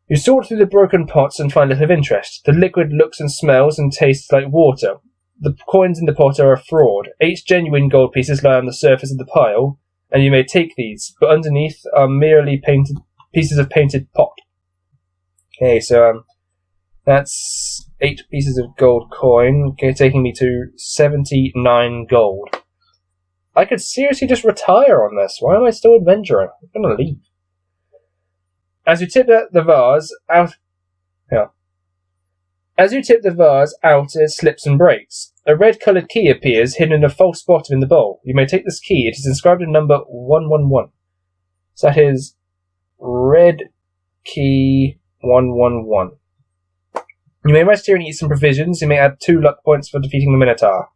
You sort through the broken pots and find little of interest. The liquid looks and smells and tastes like water. The coins in the pot are a fraud. 8 genuine gold pieces lie on the surface of the pile, and you may take these, but underneath are merely painted pieces of painted pot. Okay, so that's 8 pieces of gold coin, okay, taking me to 79 gold. I could seriously just retire on this. Why am I still adventuring? I'm gonna leave. As you tip the vase out, it slips and breaks. A red-coloured key appears, hidden in a false bottom in the bowl. You may take this key. It is inscribed in number 111. So that is red key 111. You may rest here and eat some provisions. You may add 2 luck points for defeating the Minotaur.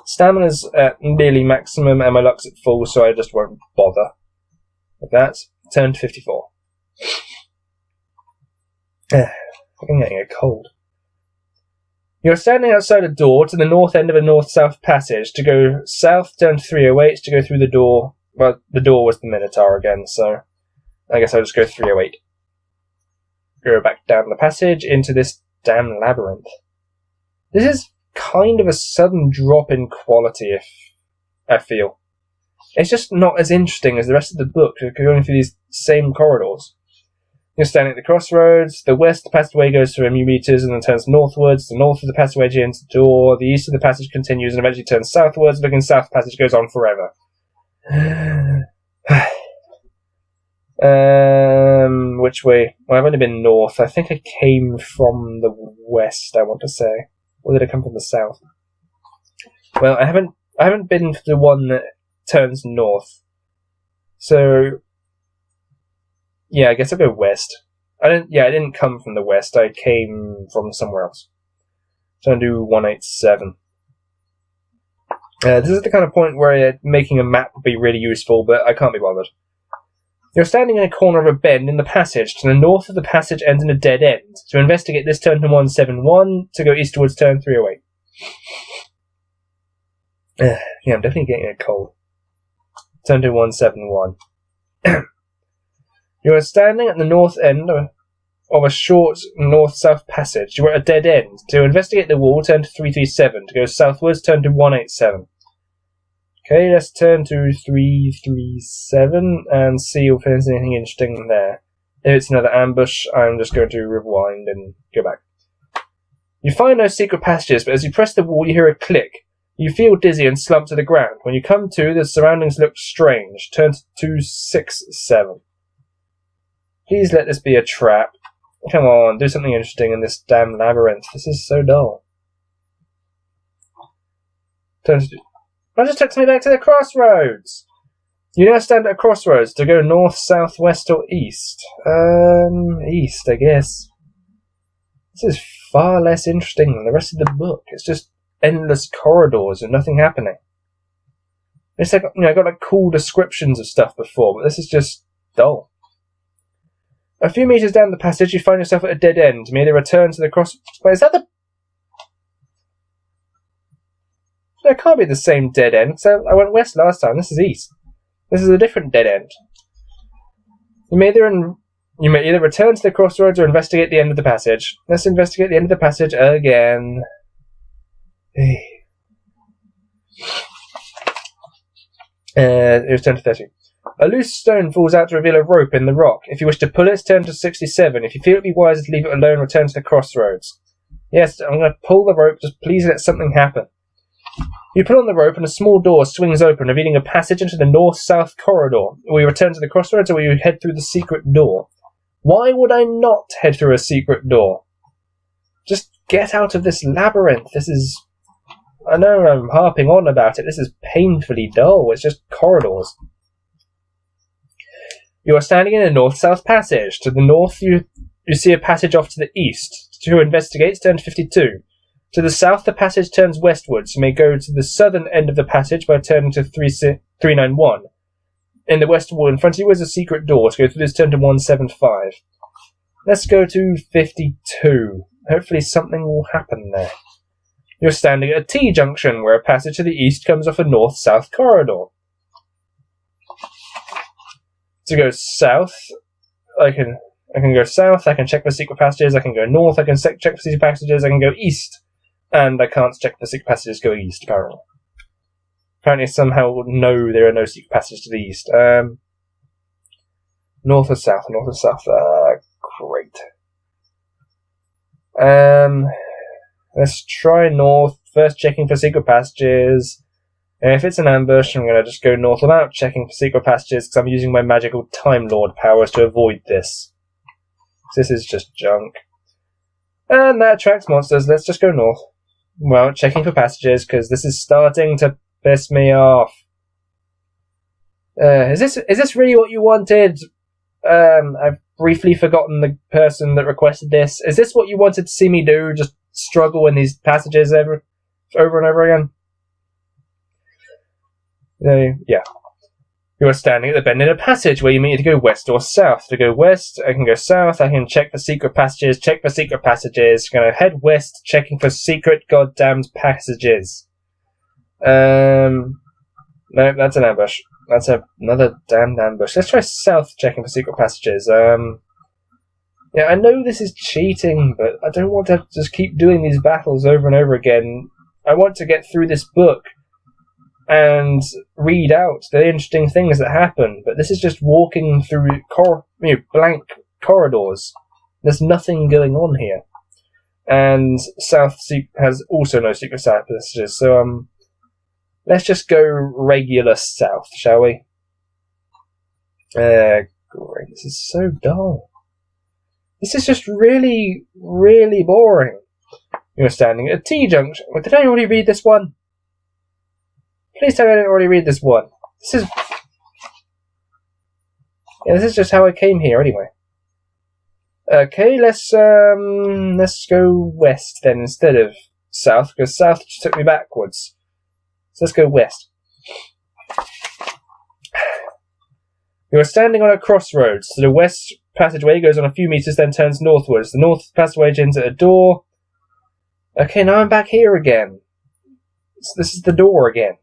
Stamina's at nearly maximum, and my luck's at full, so I just won't bother with that. Turn to 54. I'm getting a cold. You're standing outside a door to the north end of a north-south passage. To go south, turn to 308. To go through the door... Well, the door was the Minotaur again, so I guess I'll just go 308. Go back down the passage into this damn labyrinth. This is kind of a sudden drop in quality, if I feel. It's just not as interesting as the rest of the book, going through these same corridors. You're standing at the crossroads. The west passageway goes through a few meters and then turns northwards. The north of the passageway enters the door. The east of the passage continues and eventually turns southwards. Looking south, the passage goes on forever. Which way? Well, I've only been north. I think I came from the west, I want to say. Or did I come from the south? Well, I haven't been to the one that turns north. So yeah, I guess I'll go west. I didn't come from the west. I came from somewhere else. So I'll do 187. This is the kind of point where making a map would be really useful, but I can't be bothered. You're standing in a corner of a bend in the passage. To the north of the passage ends in a dead end. To investigate this, turn to 171. To go eastwards, turn 308. Yeah, I'm definitely getting a cold. Turn to 171. You are standing at the north end of a short north-south passage. You are at a dead end. To investigate the wall, turn to 337. To go southwards, turn to 187. Okay, let's turn to 337 and see if there's anything interesting there. If it's another ambush, I'm just going to rewind and go back. You find no secret passages, but as you press the wall, you hear a click. You feel dizzy and slump to the ground. When you come to, the surroundings look strange. Turn to 267. Please let this be a trap. Come on, do something interesting in this damn labyrinth. This is so dull. That just takes me back to the crossroads. You now stand at a crossroads to go north, south, west, or east. East, I guess. This is far less interesting than the rest of the book. It's just endless corridors and nothing happening. It's like, I got like cool descriptions of stuff before, but this is just dull. A few meters down the passage, you find yourself at a dead end. You may either return to the cross... Wait, is that the... It can't be the same dead end, so I went west last time. This is east. This is a different dead end. You may either return to the crossroads or investigate the end of the passage. Let's investigate the end of the passage again. Return to 30. A loose stone falls out to reveal a rope in the rock. If you wish to pull it, turn to 67. If you feel it would be wiser to leave it alone, return to the crossroads. Yes, I'm going to pull the rope. Just please let something happen. You pull on the rope and a small door swings open, revealing a passage into the north-south corridor. Will you return to the crossroads or will you head through the secret door? Why would I not head through a secret door? Just get out of this labyrinth. This is... I know I'm harping on about it. This is painfully dull. It's just corridors. You are standing in a north-south passage. To the north, you see a passage off to the east. To investigate, turn to 52. To the south, the passage turns westwards. You may go to the southern end of the passage by turning to 391. In the west wall in front of you is a secret door. To go through this, turn to 175. Let's go to 52. Hopefully something will happen there. You're standing at a T-junction, where a passage to the east comes off a north-south corridor. To go south, I can go south, I can check for secret passages, I can go north, I can check for secret passages, I can go east. And I can't check for secret passages going east, apparently. Apparently somehow no, there are no secret passages to the east. North or south? North or south? Great. Let's try north. First checking for secret passages. And if it's an ambush, I'm going to just go north without checking for secret passages because I'm using my magical Time Lord powers to avoid this. This is just junk. And that attracts monsters. Let's just go north. Well, checking for passages because this is starting to piss me off. Is this really what you wanted? I've briefly forgotten the person that requested this. Is this what you wanted to see me do? Just struggle in these passages over and over again? Yeah. You are standing at the bend in a passage where you may need to go west or south. To go west, I can go south. I can check for secret passages. Check for secret passages. Gonna head west, checking for secret goddamned passages. No, that's an ambush. That's another damned ambush. Let's try south, checking for secret passages. Yeah, I know this is cheating, but I don't want to just keep doing these battles over and over again. I want to get through this book and read out the interesting things that happen, but this is just walking through blank corridors. There's nothing going on here. And South has also no secret passages, so let's just go regular south, shall we? Great, this is so dull. This is just really, really boring. You're standing at a T-junction. Did I already read this one? Please tell me I didn't already read this one. This is just how I came here anyway. Okay, let's go west then instead of south, because south just took me backwards. So let's go west. You are standing on a crossroads. So the west passageway goes on a few meters, then turns northwards. The north passageway ends at a door. Okay, now I'm back here again. So this is the door again.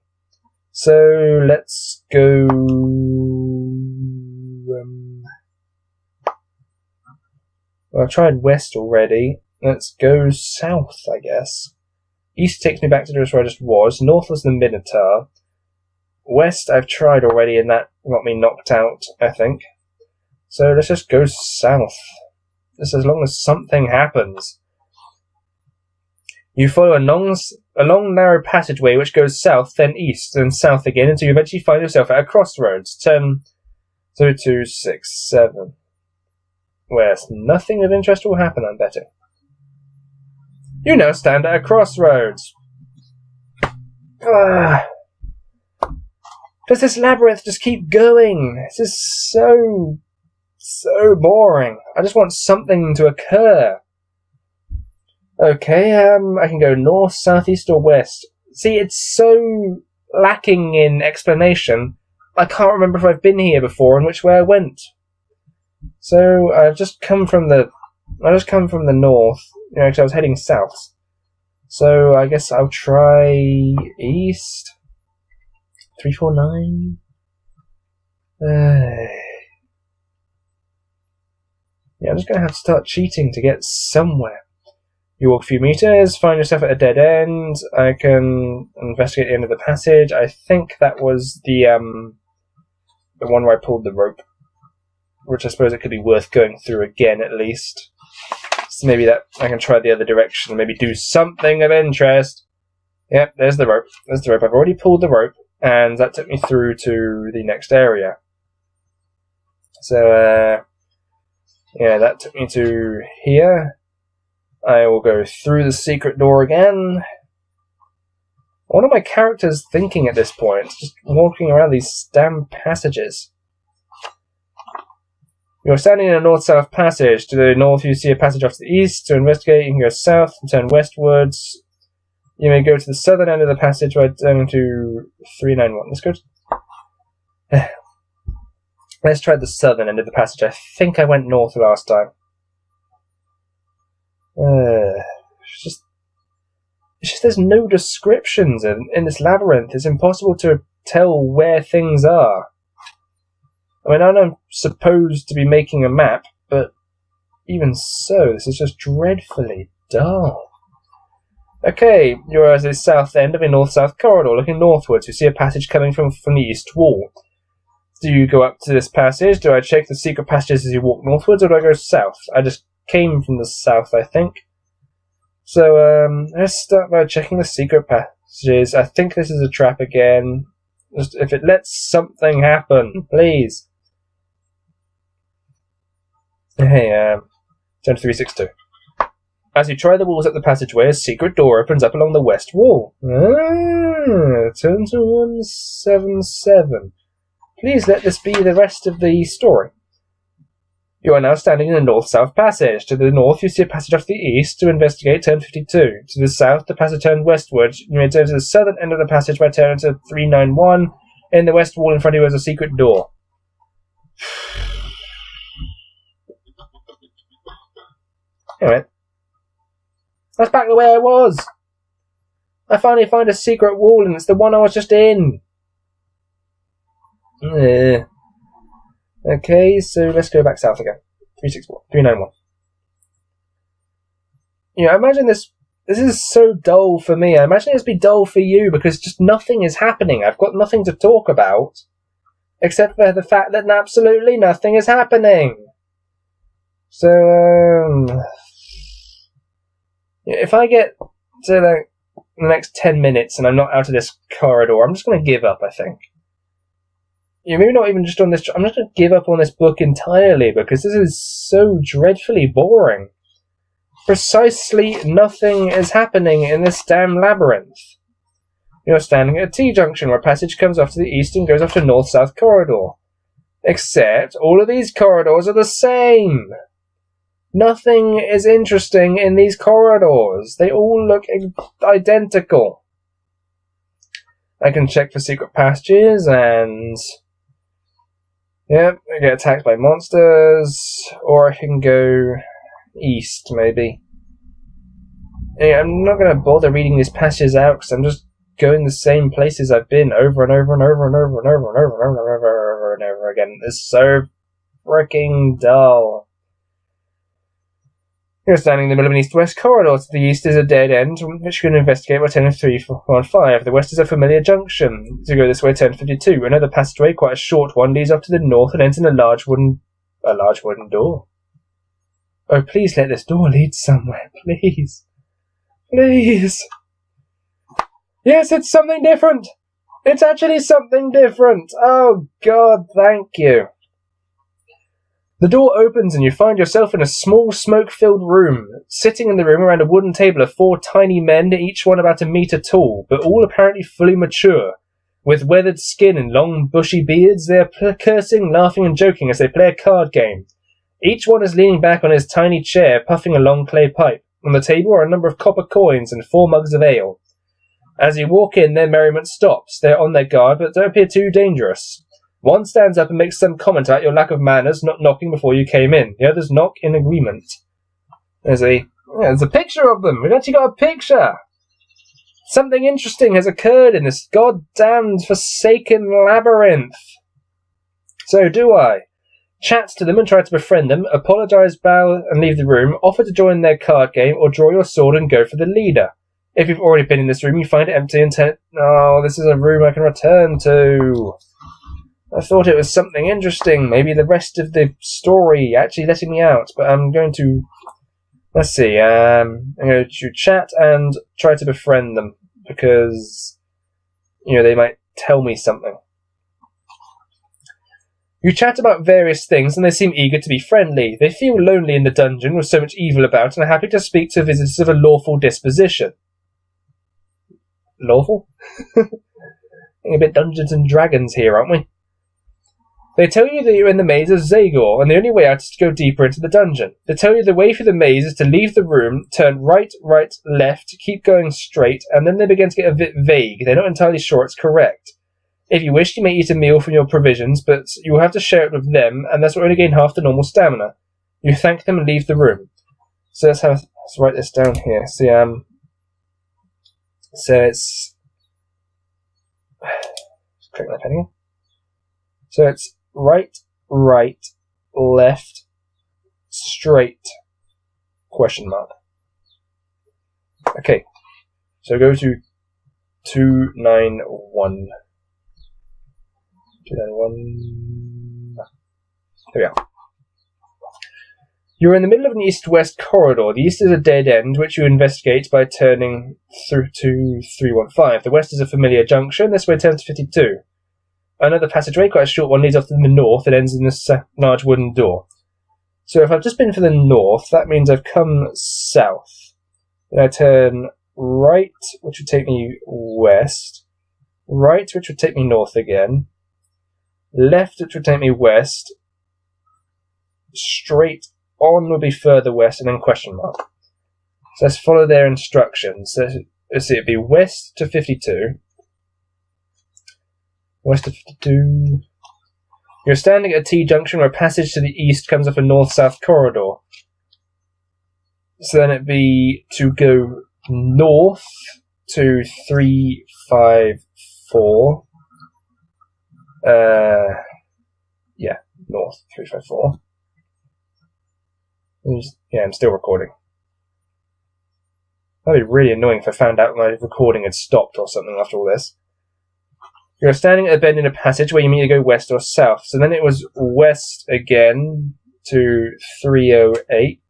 So let's go. Well, I tried west already. Let's go south, I guess. East takes me back to where I just was. North was the Minotaur. West I've tried already, and that got me knocked out, I think. So let's just go south. Just as long as something happens. You follow a long narrow passageway which goes south, then east, then south again, until you eventually find yourself at a crossroads. Turn 2, 6, 7. Where nothing of interest will happen, I'm betting. You now stand at a crossroads. Does this labyrinth just keep going? This is so boring. I just want something to occur. Okay, I can go north, south, east, or west. See, it's so lacking in explanation. I can't remember if I've been here before and which way I went. So I've just come from the north, because I was heading south. So I guess I'll try east. 349. Yeah, I'm just gonna have to start cheating to get somewhere. You walk a few meters, find yourself at a dead end. I can investigate the end of the passage. I think that was the one where I pulled the rope, which I suppose it could be worth going through again at least. So maybe that I can try the other direction and maybe do something of interest. Yep, there's the rope. There's the rope. I've already pulled the rope, and that took me through to the next area. So, yeah, that took me to here. I will go through the secret door again. What are my characters thinking at this point? Just walking around these damn passages. You're standing in a north-south passage. To the north, you see a passage off to the east. To investigate, you can go south and turn westwards. You may go to the southern end of the passage by turning to 391. Let's go. Let's try the southern end of the passage. I think I went north last time. It's just there's no descriptions in this labyrinth. It's impossible to tell where things are. I mean, I know I'm supposed to be making a map, but even so, this is just dreadfully dull. Okay, you're at the south end of a north-south corridor, looking northwards. You see a passage coming from the east wall. Do you go up to this passage? Do I check the secret passages as you walk northwards, or do I go south? I just came from the south, I think. So, let's start by checking the secret passages. I think this is a trap again. Just if it lets something happen, please. Hey, turn to 362. As you try the walls up the passageway, a secret door opens up along the west wall. Turn to 177. Please let this be the rest of the story. You are now standing in the north-south passage. To the north, you see a passage off the east. To investigate, turn 52. To the south, the passage turns westward. You may turn to the southern end of the passage by turning to 391. In the west wall in front of you is a secret door. Alright. That's back the way I was. I finally find a secret wall, and it's the one I was just in. Okay, so let's go back south again. 391. You know, I imagine this is so dull for me. I imagine it's be dull for you because just nothing is happening. I've got nothing to talk about except for the fact that absolutely nothing is happening. So, if I get to the next 10 minutes and I'm not out of this corridor, I'm just going to give up, I think. Yeah, maybe not even just on this. I'm just going to give up on this book entirely because this is so dreadfully boring. Precisely nothing is happening in this damn labyrinth. You're standing at a T-junction where a passage comes off to the east and goes off to north-south corridor. Except all of these corridors are the same. Nothing is interesting in these corridors. They all look identical. I can check for secret passages and... Yep, I get attacked by monsters. Or I can go east, maybe. Yeah, I'm not going to bother reading these passages out because I'm just going the same places I've been over and over and over and over and over and over and over and over and over again. It's so freaking dull. You're standing in the middle of an east-west corridor. To the east is a dead end, which you can investigate by turning 315. The west is a familiar junction. To go this way, turn 52. Another passageway, quite a short one, leads up to the north and enters a large wooden door. Oh, please let this door lead somewhere, please. Please. Yes, it's something different. It's actually something different. Oh, God, thank you. The door opens and you find yourself in a small, smoke-filled room. Sitting in the room around a wooden table are 4 tiny men, each one about a metre tall, but all apparently fully mature. With weathered skin and long, bushy beards, they are cursing, laughing and joking as they play a card game. Each one is leaning back on his tiny chair, puffing a long clay pipe. On the table are a number of copper coins and 4 mugs of ale. As you walk in, their merriment stops. They are on their guard, but don't appear too dangerous. One stands up and makes some comment about your lack of manners, not knocking before you came in. The others knock in agreement. There's a picture of them. We've actually got a picture. Something interesting has occurred in this goddamned forsaken labyrinth. So do I. Chat to them and try to befriend them, apologise, bow and leave the room, offer to join their card game, or draw your sword and go for the leader. If you've already been in this room, you find it empty and oh, this is a room I can return to. I thought it was something interesting, maybe the rest of the story actually letting me out, but I'm going to... Let's see, I'm going to chat and try to befriend them, because, you know, they might tell me something. You chat about various things, and they seem eager to be friendly. They feel lonely in the dungeon with so much evil about, and are happy to speak to visitors of a lawful disposition. Lawful? Getting a bit Dungeons and Dragons here, aren't we? They tell you that you're in the maze of Zagor, and the only way out is to go deeper into the dungeon. They tell you the way through the maze is to leave the room, turn right, left, keep going straight, and then they begin to get a bit vague. They're not entirely sure it's correct. If you wish, you may eat a meal from your provisions, but you will have to share it with them, and thus will only gain half the normal stamina. You thank them and leave the room. So let's write this down here. See, so it's... Click that pen again. So it's right, left, straight? Question mark. Okay, so go to 291. 291. There we are. You're in the middle of an east-west corridor. The east is a dead end, which you investigate by turning through to 315. The west is a familiar junction. This way turns to 52. Another passageway, quite a short one, leads off to the north and ends in this large wooden door. So if I've just been for the north, that means I've come south. Then I turn right, which would take me west. Right, which would take me north again. Left, which would take me west. Straight on would be further west, and then question mark. So let's follow their instructions. So let's see, it'd be west to 52. West of 52. You're standing at a T-junction where a passage to the east comes off a north-south corridor. So then it'd be to go north to 354. Yeah, north 354. Yeah, I'm still recording. That'd be really annoying if I found out my recording had stopped or something after all this. You're standing at a bend in a passage where you mean to go west or south. So then it was west again to 308.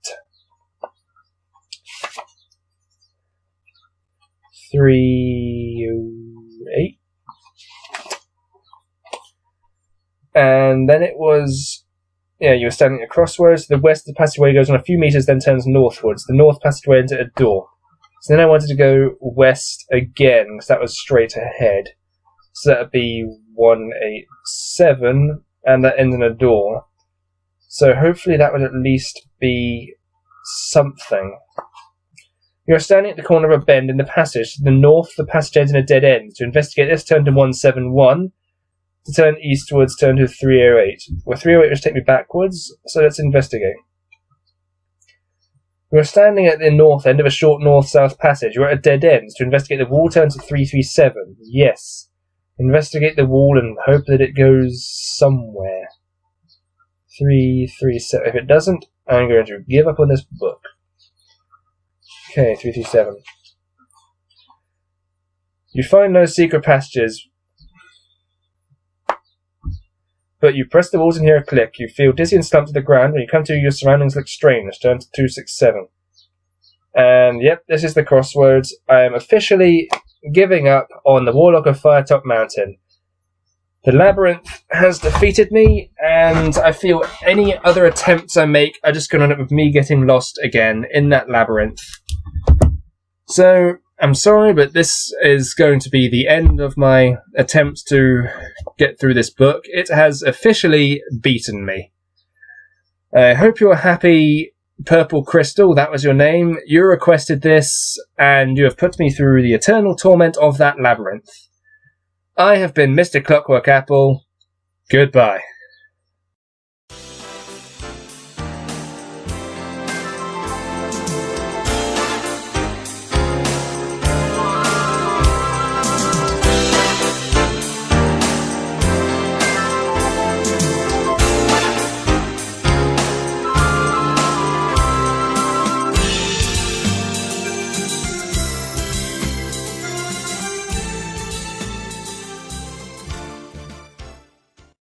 308. And then it was... Yeah, you were standing at a crossroads. The west of the passageway goes on a few meters, then turns northwards. The north passageway ends at a door. So then I wanted to go west again, because that was straight ahead. So that would be 187, and that ends in a door. So hopefully that would at least be something. You're standing at the corner of a bend in the passage. To the north, the passage ends in a dead end. To investigate this, turn to 171. To turn eastwards, turn to 308. Well, 308 will take me backwards, so let's investigate. You're standing at the north end of a short north-south passage. You're at a dead end. To investigate the wall, turn to 337. Yes. Investigate the wall and hope that it goes somewhere. 337. If it doesn't, I'm going to give up on this book. Okay, 337. You find no secret passages, but you press the walls and hear a click. You feel dizzy and slumped to the ground. When you come to, your surroundings look strange. Turn to 267. And yep, this is the crossroads. I am officially giving up on the Warlock of Firetop Mountain. The Labyrinth has defeated me, and I feel any other attempts I make are just going to end up with me getting lost again in that labyrinth. So, I'm sorry, but this is going to be the end of my attempts to get through this book. It has officially beaten me. I hope you're happy, Purple Crystal, that was your name. You requested this, and you have put me through the eternal torment of that labyrinth. I have been Mr. Clockwork Apple. Goodbye.